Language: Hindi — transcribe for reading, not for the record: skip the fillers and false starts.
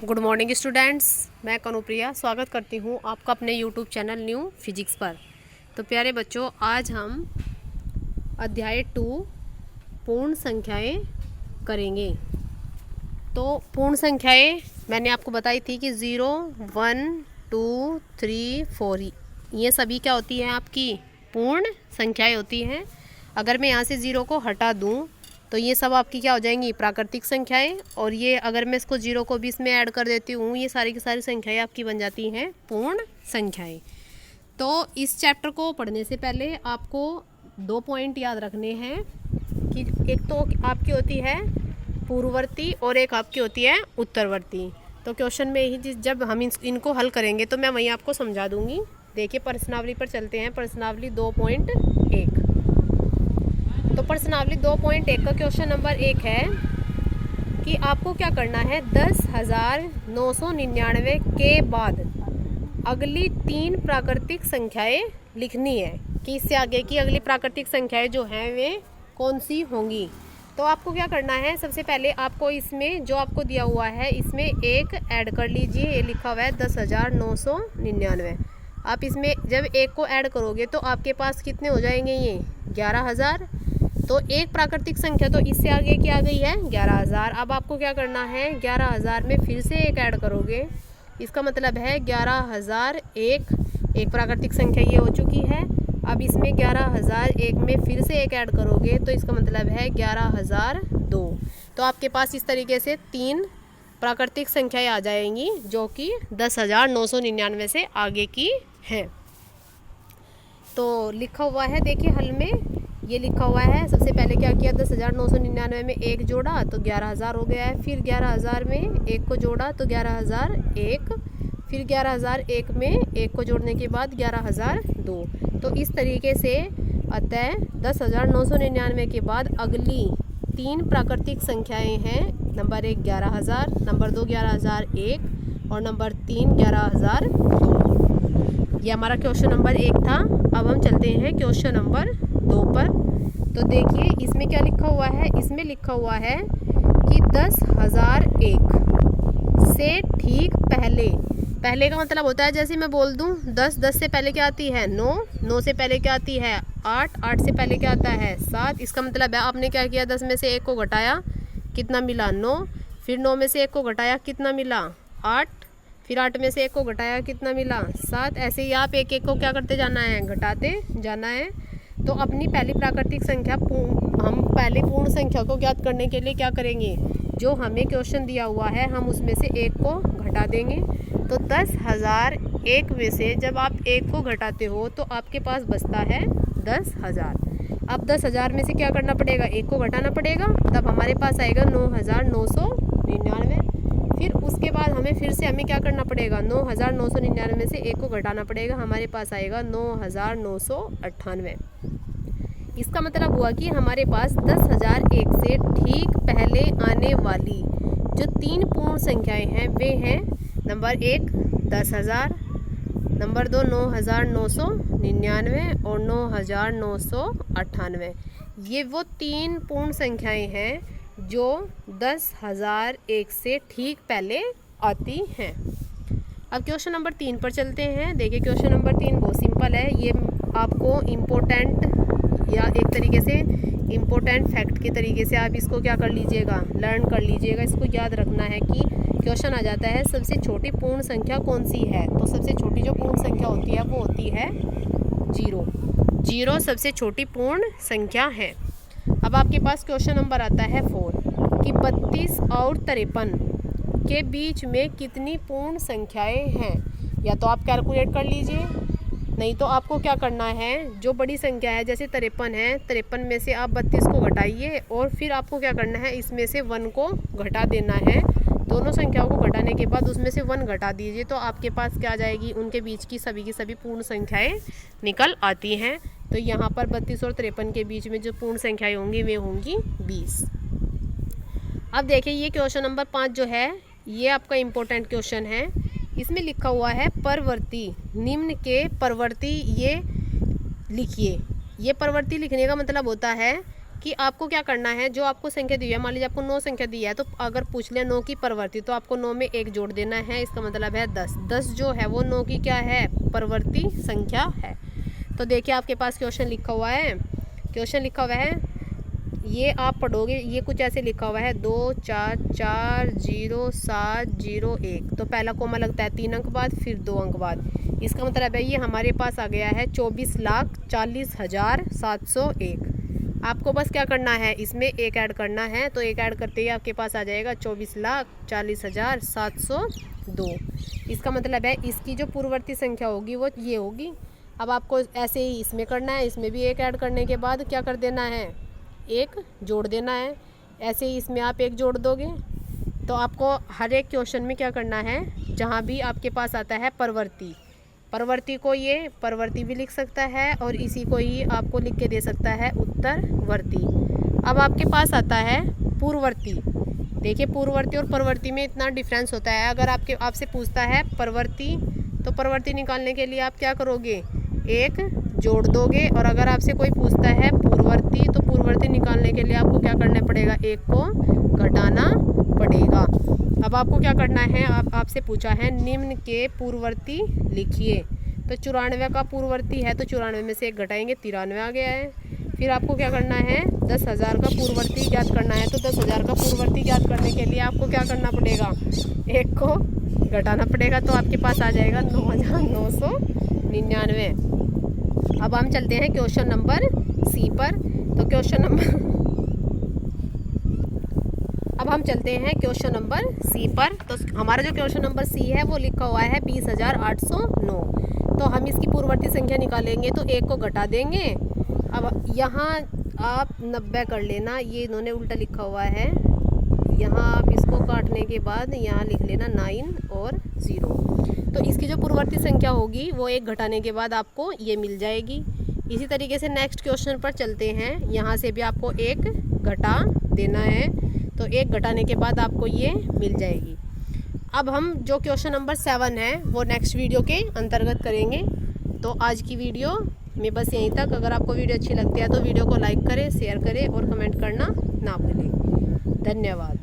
गुड मॉर्निंग स्टूडेंट्स, मैं कनुप्रिया स्वागत करती हूँ आपका अपने यूट्यूब चैनल न्यू फिजिक्स पर। तो प्यारे बच्चों, आज हम अध्याय 2 पूर्ण संख्याएं करेंगे। तो पूर्ण संख्याएं मैंने आपको बताई थी कि 0, 1, 2, 3, 4 ये सभी क्या होती हैं, आपकी पूर्ण संख्याएं होती हैं। अगर मैं यहाँ से 0 को हटा दूँ तो ये सब आपकी क्या हो जाएंगी, प्राकृतिक संख्याएं। और ये अगर मैं इसको 0 को भी इसमें ऐड कर देती हूँ, ये सारी की सारी संख्याएं आपकी बन जाती हैं पूर्ण संख्याएं। तो इस चैप्टर को पढ़ने से पहले आपको 2 पॉइंट याद रखने हैं कि एक तो आपकी होती है पूर्ववर्ती और एक आपकी होती है उत्तरवर्ती। तो क्वेश्चन में ही जब हम इनको हल करेंगे तो मैं वहीं आपको समझा दूँगी। देखिए प्रश्नावली पर चलते हैं। प्रश्नावली 2.1। तो प्रश्नावली 2.1 का क्वेश्चन नंबर 1 है कि आपको क्या करना है, 10,999 के बाद अगली 3 प्राकृतिक संख्याएं लिखनी है कि इससे आगे की अगली प्राकृतिक संख्याएं जो हैं वे कौन सी होंगी। तो आपको क्या करना है, सबसे पहले आपको इसमें जो आपको दिया हुआ है इसमें एक ऐड कर लीजिए। ये लिखा हुआ है 10,999। आप इसमें जब एक को ऐड करोगे तो आपके पास कितने हो जाएंगे, ये 11,000। तो एक प्राकृतिक संख्या तो इससे आगे की आ गई है 11,000। अब आपको क्या करना है, 11,000 में फिर से एक ऐड करोगे, इसका मतलब है 11,001 एक प्राकृतिक संख्या ये हो चुकी है। अब इसमें 11,001 में फिर से एक ऐड करोगे तो इसका मतलब है 11,002। तो आपके पास इस तरीके से 3 प्राकृतिक संख्याएं आ जाएंगी जो कि 10,999 से आगे की हैं। तो लिखा हुआ है, देखिए हल में ये लिखा हुआ है। सबसे पहले क्या किया, 10,999 में एक जोड़ा तो 11,000 हो गया है। फिर 11,000 में एक को जोड़ा तो 11,001। फिर 11,001 में एक को जोड़ने के बाद 11,002। तो इस तरीके से अतः 10,999 के बाद अगली 3 प्राकृतिक संख्याएं हैं। नंबर 1 11,000, नंबर 2 11,001 और नंबर 3 11,002। ये हमारा क्वेश्चन नंबर 1 था। अब हम चलते हैं क्वेश्चन नंबर 2 पर। तो देखिए इसमें क्या लिखा हुआ है, इसमें लिखा हुआ है कि 10,001 से ठीक पहले, पहले का मतलब होता है जैसे मैं बोल दूं 10, 10 से पहले क्या आती है 9, 9 से पहले क्या आती है 8, 8 से पहले क्या आता है 7। इसका मतलब है आपने क्या किया, 10 में से एक को घटाया, कितना मिला 9। फिर 9 में से एक को घटाया, कितना मिला 8। फिर 8 में से एक को घटाया, कितना मिला 7। ऐसे ही आप एक एक को क्या करते जाना है, घटाते जाना है। तो अपनी पहली प्राकृतिक संख्या हम पहली पूर्ण संख्या को ज्ञात करने के लिए क्या करेंगे, जो हमें क्वेश्चन दिया हुआ है हम उसमें से एक को घटा देंगे। तो 10,001 में से जब आप एक को घटाते हो तो आपके पास बचता है 10,000। अब 10,000 में से क्या करना पड़ेगा, एक को घटाना पड़ेगा, तब हमारे पास आएगा 9,999। फिर उसके बाद फिर से हमें क्या करना पड़ेगा, 9,999 में से एक को घटाना पड़ेगा, हमारे पास आएगा 9,998। इसका मतलब हुआ कि हमारे पास 10,001 से ठीक पहले आने वाली जो 3 पूर्ण संख्याएं हैं वे हैं, नंबर 1 10,000, नंबर 2 9,999 और 9,998। ये वो 3 पूर्ण संख्याएं हैं जो 10,001 से ठीक पहले आती हैं। अब क्वेश्चन नंबर 3 पर चलते हैं। देखिए क्वेश्चन नंबर 3 बहुत सिंपल है। ये आपको इम्पोर्टेंट या एक तरीके से इम्पोर्टेंट फैक्ट के तरीके से आप इसको क्या कर लीजिएगा, लर्न कर लीजिएगा। इसको याद रखना है कि क्वेश्चन आ जाता है सबसे छोटी पूर्ण संख्या कौन सी है। तो सबसे छोटी जो पूर्ण संख्या होती है वो होती है 0। 0 सबसे छोटी पूर्ण संख्या है। अब आपके पास क्वेश्चन नंबर आता है 4 कि 32 और 53 के बीच में कितनी पूर्ण संख्याएं हैं। या तो आप कैलकुलेट कर लीजिए, नहीं तो आपको क्या करना है, जो बड़ी संख्या है जैसे 53 है, 53 में से आप 32 को घटाइए और फिर आपको क्या करना है, इसमें से 1 को घटा देना है। दोनों संख्याओं को घटाने के बाद उसमें से 1 घटा दीजिए तो आपके पास क्या आ जाएगी, उनके बीच की सभी पूर्ण संख्याएं निकल आती हैं। तो यहाँ पर 32 और 53 के बीच में जो पूर्ण संख्याएं होंगी वे होंगी 20। अब देखिए ये क्वेश्चन नंबर 5 जो है ये आपका इम्पोर्टेंट क्वेश्चन है। इसमें लिखा हुआ है परवर्ती, निम्न के परवर्ती ये लिखिए। ये परवर्ती लिखने का मतलब होता है कि आपको क्या करना है। जो आपको संख्या दी है, मान लीजिए आपको 9 संख्या दी है, तो अगर पूछ ले 9 की परवर्ती, तो आपको 9 में 1 जोड़ देना है। इसका मतलब है 10। 10 जो है वो 9 की क्या है, परवर्ती संख्या है। तो देखिए आपके पास क्वेश्चन लिखा हुआ है, क्वेश्चन लिखा हुआ है, ये आप पढ़ोगे, ये कुछ ऐसे लिखा हुआ है 2 4 4 0 7 0 1। तो पहला कोमा लगता है 3 अंक बाद, फिर 2 अंक बाद। इसका मतलब है ये हमारे पास आ गया है 24,40,701। आपको बस क्या करना है, इसमें एक ऐड करना है। तो एक ऐड करते ही आपके पास आ जाएगा 24,40,702। इसका मतलब है इसकी जो पूर्ववर्ती संख्या होगी वो ये होगी। अब आपको ऐसे ही इसमें करना है, इसमें भी एक ऐड करने के बाद क्या कर देना है, एक जोड़ देना है। ऐसे ही इसमें आप एक जोड़ दोगे। तो आपको हर एक क्वेश्चन में क्या करना है, जहाँ भी आपके पास आता है परवर्ती, परवर्ती को ये परवर्ती भी लिख सकता है और इसी को ही आपको लिख के दे सकता है उत्तरवर्ती। अब आपके पास आता है पूर्ववर्ती। देखिए पूर्ववर्ती और परवर्ती में इतना डिफरेंस होता है। अगर आपसे पूछता है परवर्ती, तो परवर्ती निकालने के लिए आप क्या करोगे, एक जोड़ दोगे। और अगर आपसे कोई पूछता है पूर्ववर्ती, तो पूर्ववर्ती निकालने के लिए आपको क्या करना पड़ेगा, एक को घटाना पड़ेगा। अब आपको क्या करना है, आपसे पूछा है निम्न के पूर्ववर्ती लिखिए। तो 94 का पूर्ववर्ती है, तो 94 में से एक घटाएंगे, 93 आ गया है। फिर आपको क्या करना है, 10,000 का पूर्ववर्ती ज्ञात करना है। तो 10,000 का पूर्ववर्ती ज्ञात करने के लिए आपको क्या करना पड़ेगा, एक को घटाना पड़ेगा। तो आपके पास आ जाएगा 9,999। अब हम चलते हैं क्वेश्चन नंबर सी पर। तो क्वेश्चन नंबर अब हम चलते हैं क्वेश्चन नंबर सी पर। तो हमारा जो क्वेश्चन नंबर सी है वो लिखा हुआ है 20,809। तो हम इसकी पूर्ववर्ती संख्या निकालेंगे, तो एक को घटा देंगे। अब यहाँ आप 90 कर लेना, ये इन्होंने उल्टा लिखा हुआ है। यहाँ आप इसको काटने के बाद यहाँ लिख लेना 9 और 0। तो इसकी जो पूर्ववर्ती संख्या होगी वो एक घटाने के बाद आपको ये मिल जाएगी। इसी तरीके से नेक्स्ट क्वेश्चन पर चलते हैं। यहाँ से भी आपको एक घटा देना है, तो एक घटाने के बाद आपको ये मिल जाएगी। अब हम जो क्वेश्चन नंबर 7 है वो नेक्स्ट वीडियो के अंतर्गत करेंगे। तो आज की वीडियो में बस यहीं तक। अगर आपको वीडियो अच्छी लगती है तो वीडियो को लाइक करें, शेयर करें और कमेंट करना ना भूलें। धन्यवाद।